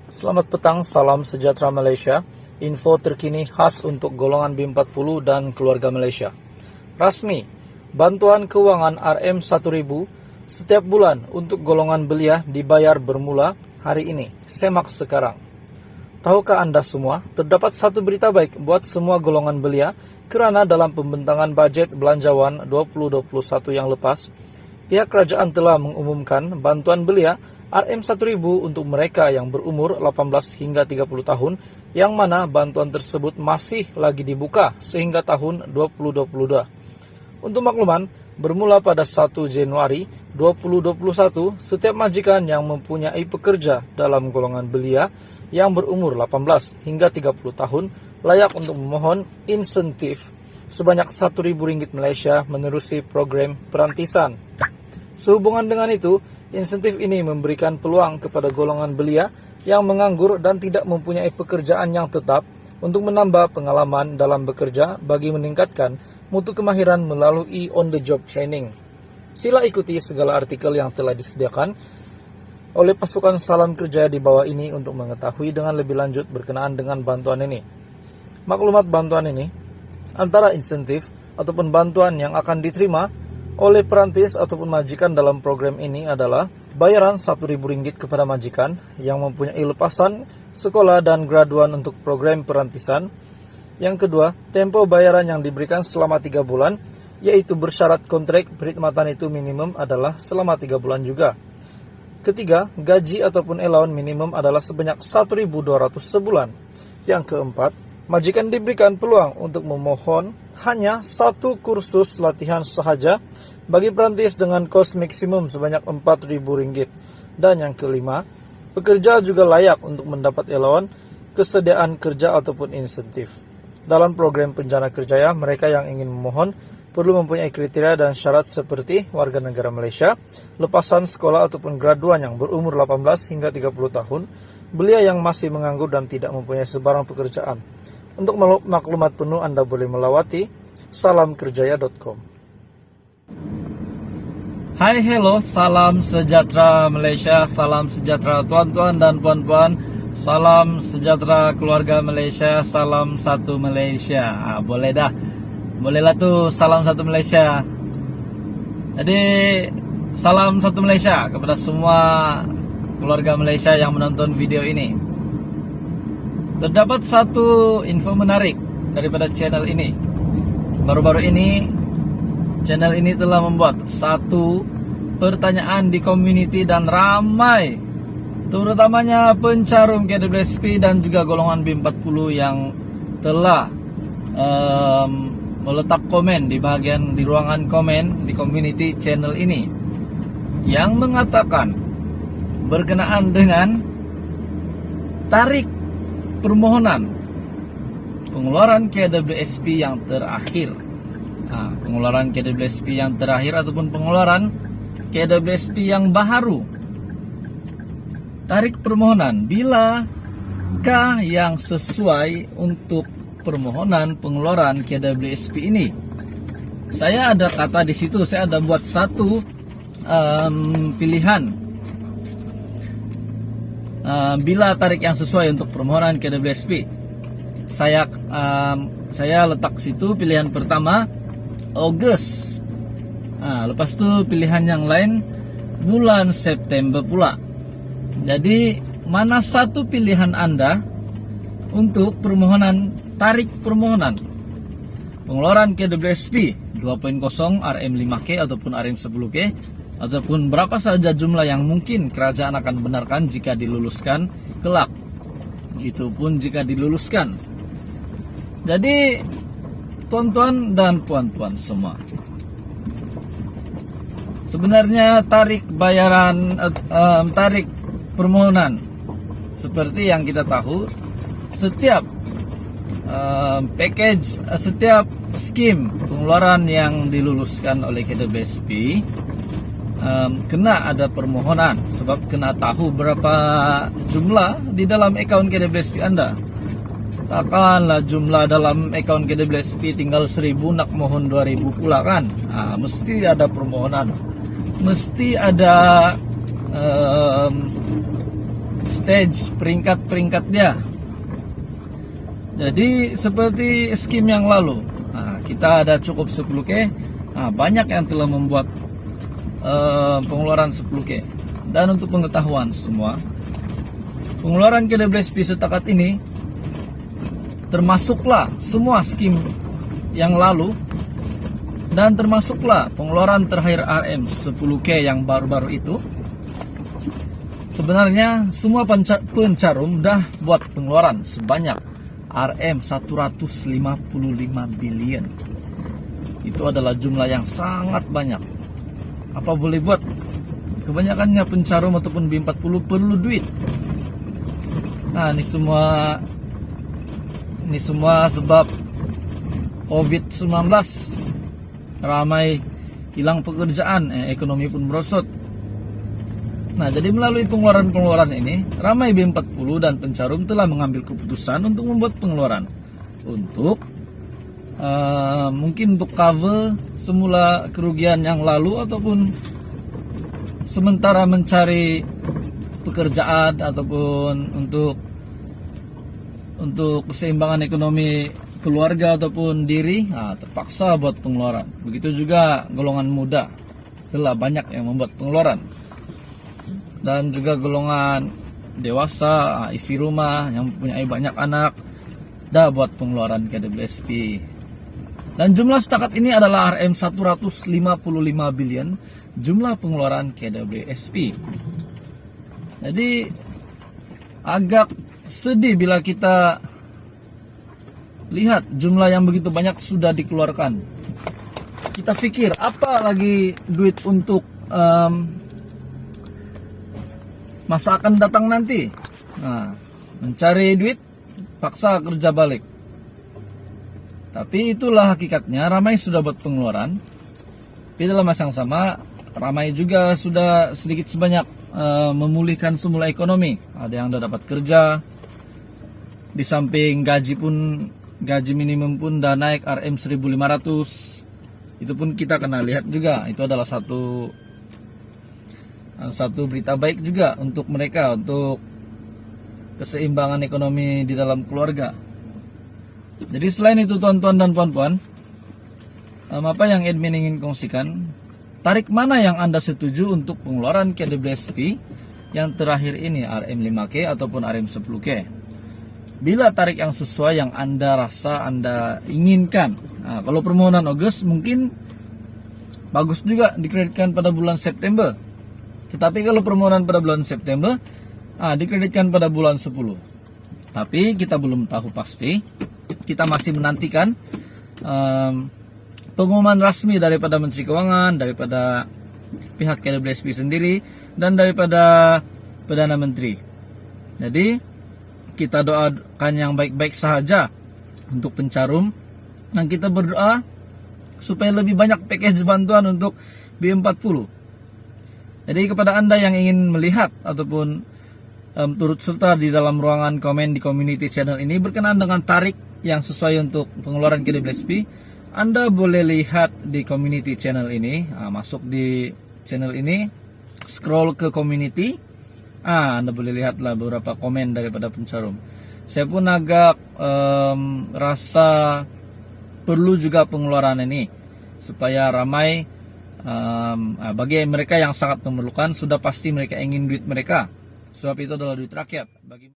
Selamat petang, salam sejahtera Malaysia. Info terkini khas untuk golongan B40 dan keluarga Malaysia. Rasmi, bantuan keuangan RM1000 setiap bulan untuk golongan belia dibayar bermula hari ini. Semak sekarang. Tahukah Anda semua, terdapat satu berita baik buat semua golongan belia kerana dalam pembentangan bajet belanjawan 2021 yang lepas, pihak kerajaan telah mengumumkan bantuan belia RM1000 untuk mereka yang berumur 18 hingga 30 tahun, yang mana bantuan tersebut masih lagi dibuka sehingga tahun 2022. Untuk makluman, bermula pada 1 Januari 2021, setiap majikan yang mempunyai pekerja dalam golongan belia yang berumur 18 hingga 30 tahun layak untuk memohon insentif sebanyak RM1.000 Malaysia menerusi program perantisan. Sehubungan dengan itu, insentif ini memberikan peluang kepada golongan belia yang menganggur dan tidak mempunyai pekerjaan yang tetap untuk menambah pengalaman dalam bekerja bagi meningkatkan mutu kemahiran melalui on-the-job training. Sila ikuti segala artikel yang telah disediakan oleh pasukan Salam Kerja di bawah ini untuk mengetahui dengan lebih lanjut berkenaan dengan bantuan ini. Maklumat bantuan ini, antara insentif ataupun bantuan yang akan diterima oleh perantis ataupun majikan dalam program ini adalah bayaran RM1.000 kepada majikan yang mempunyai lepasan sekolah dan graduan untuk program perantisan. Yang kedua, tempo bayaran yang diberikan selama 3 bulan, yaitu bersyarat kontrak perkhidmatan itu minimum adalah selama 3 bulan juga. Ketiga, gaji ataupun allowance minimum adalah sebanyak RM1.200 sebulan. Yang keempat, majikan diberikan peluang untuk memohon hanya 1 kursus latihan sahaja bagi perantis dengan kos maksimum sebanyak RM4.000. Dan yang kelima, pekerja juga layak untuk mendapat allowance, kesediaan kerja ataupun insentif. Dalam program Penjana Kerjaya, mereka yang ingin memohon perlu mempunyai kriteria dan syarat seperti warga negara Malaysia, lepasan sekolah ataupun graduan yang berumur 18 hingga 30 tahun, belia yang masih menganggur dan tidak mempunyai sebarang pekerjaan. Untuk maklumat penuh Anda boleh melawati salamkerjaya.com. Hai, hello, salam sejahtera Malaysia, salam sejahtera tuan-tuan dan puan-puan, salam sejahtera keluarga Malaysia, salam satu Malaysia. Bolehlah tuh salam satu Malaysia. Jadi salam satu Malaysia kepada semua keluarga Malaysia yang menonton video ini. Terdapat satu info menarik daripada channel ini. Baru-baru ini channel ini telah membuat satu pertanyaan di community dan ramai, terutamanya pencarum KWSP dan juga golongan B40 yang telah meletak komen di ruangan komen di community channel ini yang mengatakan berkenaan dengan tarik permohonan pengeluaran KWSP yang terakhir. Pengeluaran KWSP yang terakhir ataupun pengeluaran KWSP yang baru. Tarik permohonan, bilakah yang sesuai untuk permohonan pengeluaran KWSP ini? Saya ada kata di situ, saya ada buat satu pilihan. Bila tarik yang sesuai untuk permohonan KWSP, saya letak situ pilihan pertama Ogos. Lepas itu pilihan yang lain bulan September pula. Jadi mana satu pilihan Anda untuk permohonan tarik permohonan pengeluaran KWSP 2.0 RM5K ataupun RM10K ataupun berapa saja jumlah yang mungkin kerajaan akan benarkan jika diluluskan kelak. Itu pun jika diluluskan. Jadi tuan-tuan dan puan-puan semua, sebenarnya tarik permohonan seperti yang kita tahu, setiap package, setiap skim pengeluaran yang diluluskan oleh KWSP kena ada permohonan, sebab kena tahu berapa jumlah di dalam akaun KWSP Anda. Takkanlah jumlah dalam akaun KWSP tinggal 1000 nak mohon 2000 pula kan. Mesti ada permohonan, mesti ada stage peringkat-peringkat dia. Jadi seperti skim yang lalu, kita ada cukup 10K, banyak yang telah membuat pengeluaran 10K. Dan untuk pengetahuan semua, pengeluaran KWSP setakat ini termasuklah semua skim yang lalu, dan termasuklah pengeluaran terakhir RM 10K yang baru-baru itu. Sebenarnya semua pencarum dah buat pengeluaran sebanyak RM 155 billion. Itu adalah jumlah yang sangat banyak. Apa boleh buat? Kebanyakannya pencarum ataupun B40 perlu duit. Nah, ini semua sebab COVID-19. Ramai hilang pekerjaan, ekonomi pun merosot. Nah, jadi melalui pengeluaran-pengeluaran ini, ramai B40 dan pencarum telah mengambil keputusan untuk membuat pengeluaran untuk mungkin untuk cover semula kerugian yang lalu, ataupun sementara mencari pekerjaan, ataupun untuk keseimbangan ekonomi keluarga ataupun diri, terpaksa buat pengeluaran. Begitu juga golongan muda, telah banyak yang membuat pengeluaran. Dan juga golongan dewasa, isi rumah, yang mempunyai banyak anak, dah buat pengeluaran KWSP. Dan jumlah setakat ini adalah RM 155 billion, jumlah pengeluaran KWSP. Jadi agak sedih bila kita lihat jumlah yang begitu banyak sudah dikeluarkan. Kita pikir apa lagi duit untuk masa akan datang nanti. Nah, mencari duit, paksa kerja balik. Tapi itulah hakikatnya, ramai sudah buat pengeluaran. Tapi dalam masa yang sama, ramai juga sudah sedikit sebanyak memulihkan semula ekonomi. Ada yang sudah dapat kerja. Di samping gaji minimum pun udah naik RM 1.500. Itu pun kita kena lihat juga. Itu adalah satu berita baik juga untuk mereka, untuk keseimbangan ekonomi di dalam keluarga. Jadi selain itu tuan-tuan dan puan-puan, apa yang admin ingin kongsikan, tarik mana yang Anda setuju untuk pengeluaran KWSP yang terakhir ini, RM5K ataupun RM10K. Bila tarik yang sesuai yang Anda rasa Anda inginkan. Nah, kalau permohonan Agustus mungkin bagus juga dikreditkan pada bulan September. Tetapi kalau permohonan pada bulan September, dikreditkan pada bulan 10. Tapi kita belum tahu pasti. Kita masih menantikan pengumuman resmi daripada Menteri Keuangan, daripada pihak KWSP sendiri, dan daripada Perdana Menteri. Jadi kita doakan yang baik-baik sahaja untuk pencarum, dan kita berdoa supaya lebih banyak package bantuan untuk B40. Jadi kepada Anda yang ingin melihat ataupun turut serta di dalam ruangan komen di community channel ini berkenaan dengan tarik yang sesuai untuk pengeluaran KWSP, Anda boleh lihat di community channel ini. Masuk di channel ini, scroll ke community, Anda boleh lihatlah beberapa komen daripada pencarum. Saya pun agak rasa perlu juga pengeluaran ini supaya ramai. Bagi mereka yang sangat memerlukan, sudah pasti mereka ingin duit mereka, sebab itu adalah duit rakyat.